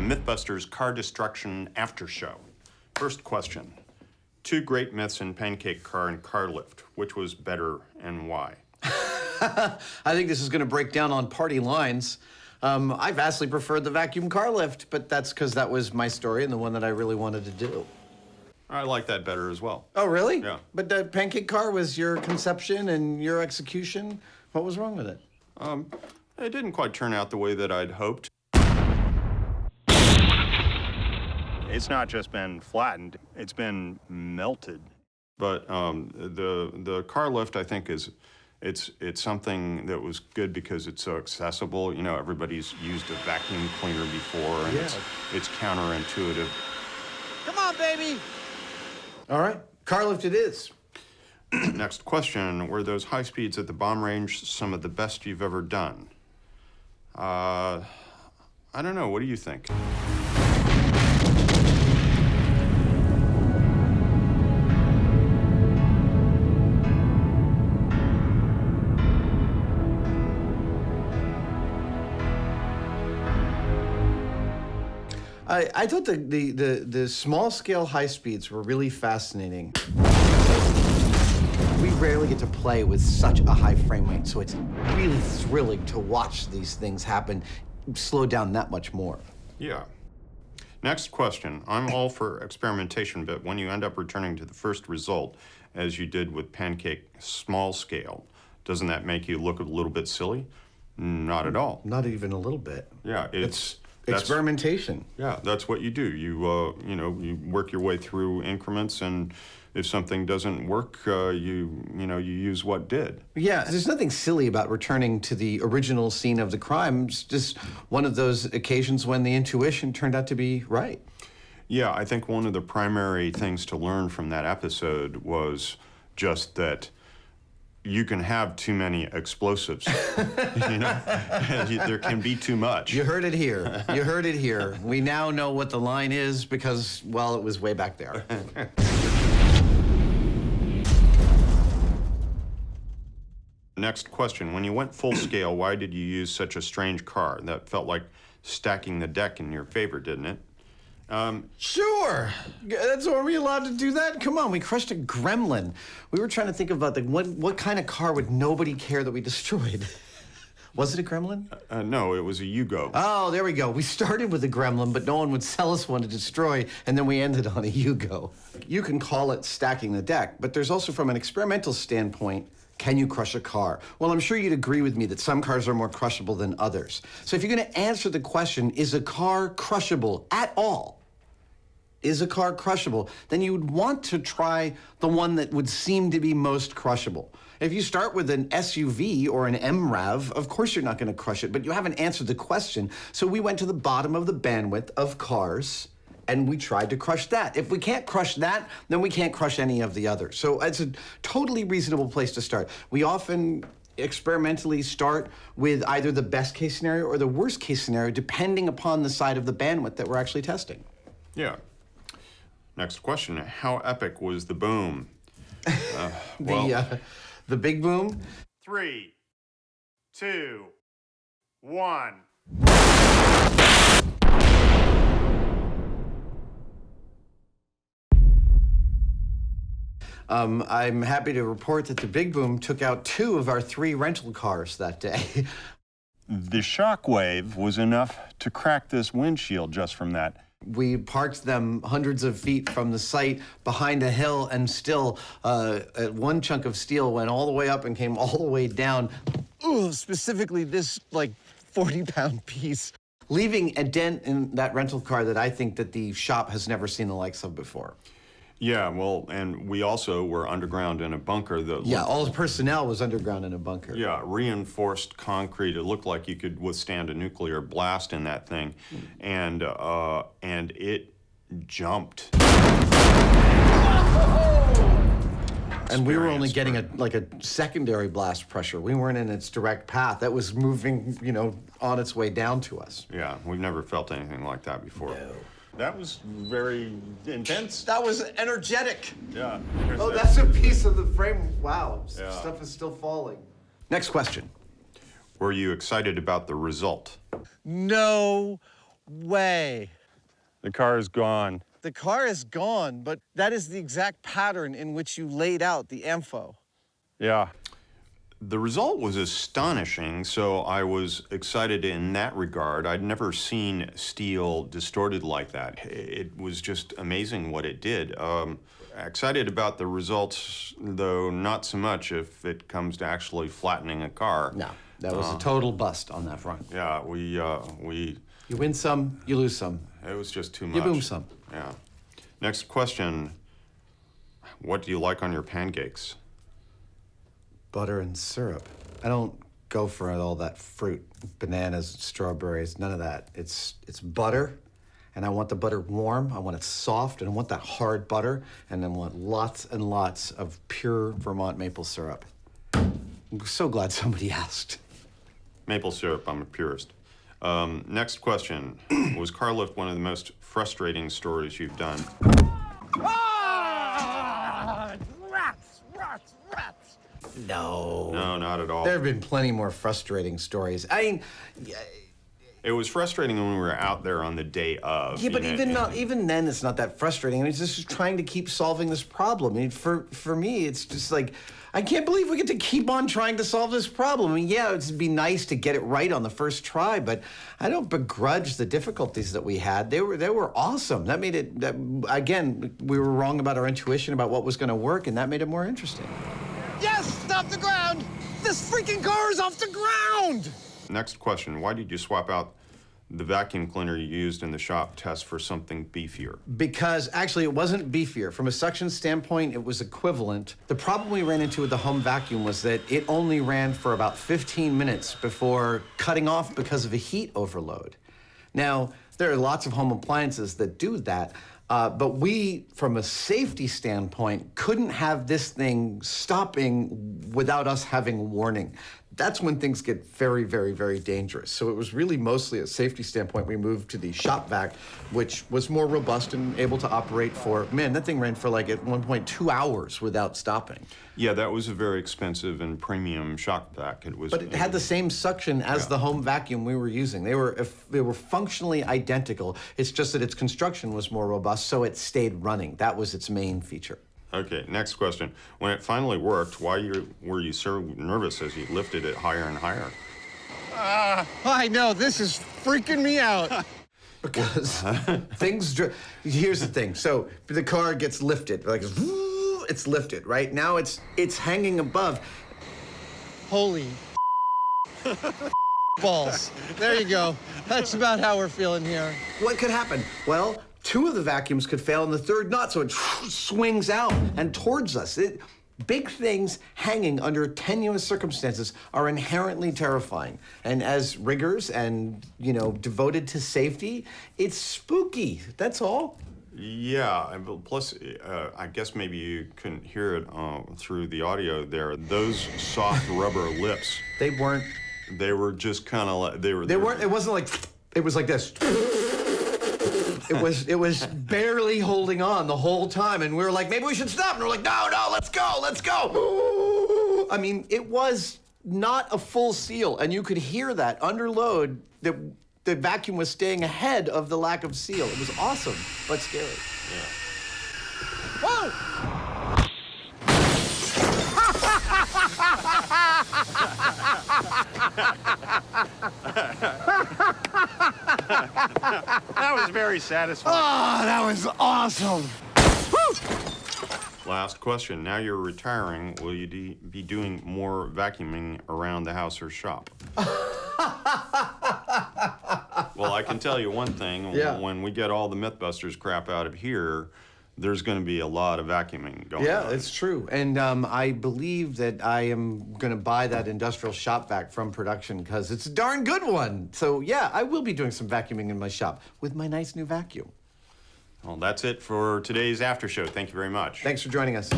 MythBusters Car Destruction Aftershow. First question. Two great myths in pancake car and car lift. Which was better and why? I think this is going to break down on party lines. I vastly preferred the vacuum car lift, but that's because that was my story and the one that I really wanted to do. I like that better as well. Oh, really? Yeah. But the pancake car was your conception and your execution. What was wrong with it? It didn't quite turn out the way that I'd hoped. It's not just been flattened, it's been melted. But the car lift, I think, it's something that was good because it's so accessible. You know, everybody's used a vacuum cleaner before, and it's counterintuitive. Come on, baby! All right, car lift it is. Next question, were those high speeds at the bomb range some of the best you've ever done? I don't know, what do you think? I thought the small scale high speeds were really fascinating. We rarely get to play with such a high frame rate, so it's really thrilling to watch these things happen, slow down that much more. Yeah. Next question. I'm all for experimentation, but when you end up returning to the first result, as you did with Pancake small scale, doesn't that make you look a little bit silly? Not at all. Not even a little bit. Yeah, it's experimentation. Yeah, that's what you do. You work your way through increments, and if something doesn't work, you use what did. Yeah, there's nothing silly about returning to the original scene of the crime. It's just one of those occasions when the intuition turned out to be right. Yeah, I think one of the primary things to learn from that episode was just that you can have too many explosives, there can be too much. You heard it here. You heard it here. We now know what the line is because, well, it was way back there. Next question. When you went full scale, why did you use such a strange car? That felt like stacking the deck in your favor, didn't it? Sure. Are we allowed to do that? Come on, we crushed a gremlin. We were trying to think about what kind of car would nobody care that we destroyed. Was it a gremlin? No, it was a Yugo. Oh, there we go. We started with a gremlin, but no one would sell us one to destroy, and then we ended on a Yugo. You can call it stacking the deck, but there's also, from an experimental standpoint, can you crush a car? Well, I'm sure you'd agree with me that some cars are more crushable than others. So if you're going to answer the question, is a car crushable at all? Is a car crushable? Then you would want to try the one that would seem to be most crushable. If you start with an SUV or an MRAV, of course you're not going to crush it, but you haven't answered the question. So we went to the bottom of the bandwidth of cars, and we tried to crush that. If we can't crush that, then we can't crush any of the others. So it's a totally reasonable place to start. We often experimentally start with either the best case scenario or the worst case scenario, depending upon the side of the bandwidth that we're actually testing. Yeah. Next question. How epic was the boom? The big boom? 3, 2, 1. I'm happy to report that the big boom took out 2 of our 3 rental cars that day. The shockwave was enough to crack this windshield just from that. We parked them hundreds of feet from the site behind a hill, and still one chunk of steel went all the way up and came all the way down. Ooh, specifically this, 40-pound piece, leaving a dent in that rental car that I think that the shop has never seen the likes of before. Yeah, well, and we also were underground in a bunker that all the personnel was underground in a bunker. Yeah, reinforced concrete. It looked like you could withstand a nuclear blast in that thing, and it jumped. And we were only getting a secondary blast pressure. We weren't in its direct path. That was moving, on its way down to us. Yeah, we've never felt anything like that before. No. That was very intense. That was energetic. Yeah. Oh, that's a piece of the frame. Wow, yeah. Stuff is still falling. Next question. Were you excited about the result? No way. The car is gone. The car is gone, but that is the exact pattern in which you laid out the info. Yeah. The result was astonishing, so I was excited in that regard. I'd never seen steel distorted like that. It was just amazing what it did. Excited about the results, though not so much if it comes to actually flattening a car. No, that was a total bust on that front. Yeah, we You win some, you lose some. it was just too much. You boom some. Yeah. Next question. What do you like on your pancakes? Butter and syrup. I don't go for all that fruit, bananas, strawberries, none of that. It's butter, and I want the butter warm, I want it soft, and I want that hard butter, and I want lots and lots of pure Vermont maple syrup. I'm so glad somebody asked. Maple syrup, I'm a purist. Next question. Was car lift one of the most frustrating stories you've done? No. No, not at all. There have been plenty more frustrating stories. I mean, It was frustrating when we were out there on the day of. yeah, but you know, even then, it's not that frustrating. I mean, it's just trying to keep solving this problem. I mean, for me, it's just like, I can't believe we get to keep on trying to solve this problem. I mean, yeah, it'd be nice to get it right on the first try, but I don't begrudge the difficulties that we had. They were awesome. That made it, again, we were wrong about our intuition about what was going to work, and that made it more interesting. Yes, stop the ground! This freaking car is off the ground! Next question. Why did you swap out the vacuum cleaner you used in the shop test for something beefier? Because actually it wasn't beefier. From a suction standpoint, it was equivalent. The problem we ran into with the home vacuum was that it only ran for about 15 minutes before cutting off because of a heat overload. Now, there are lots of home appliances that do that, but we, from a safety standpoint, couldn't have this thing stopping without us having warning. That's when things get very, very, very dangerous. So it was really mostly a safety standpoint. We moved to the shop vac, which was more robust and able to operate for, man, that thing ran for like at one point 2 hours without stopping. Yeah, that was a very expensive and premium shock vac. It was. But it had the same suction as the home vacuum we were using. They were functionally identical. It's just that its construction was more robust, so it stayed running. That was its main feature. Okay, next question. When it finally worked, why were you so nervous as you lifted it higher and higher? I know, this is freaking me out. Because here's the thing. So the car gets lifted, like it's lifted, right? Now it's hanging above. Holy balls. There you go. That's about how we're feeling here. What could happen? Well, 2 of the vacuums could fail and the third not, so it swings out and towards us. Big things hanging under tenuous circumstances are inherently terrifying. And as riggers and, devoted to safety, it's spooky, that's all. Yeah, plus, I guess maybe you couldn't hear it through the audio there. Those soft rubber lips. They weren't. They were just kind of like, they weren't, it wasn't like, it was like this. It was barely holding on the whole time, and we were like, maybe we should stop. And we're like, no, let's go. I mean, it was not a full seal, and you could hear that under load. The vacuum was staying ahead of the lack of seal. It was awesome, but scary. Yeah. Whoa! That was very satisfying. Oh, that was awesome. Last question. Now you're retiring. Will you be doing more vacuuming around the house or shop? Well, I can tell you one thing. Yeah. When we get all the MythBusters crap out of here, there's going to be a lot of vacuuming going on. Yeah, it's true. And I believe that I am going to buy that industrial shop vac from production because it's a darn good one. So, yeah, I will be doing some vacuuming in my shop with my nice new vacuum. Well, that's it for today's After Show. Thank you very much. Thanks for joining us.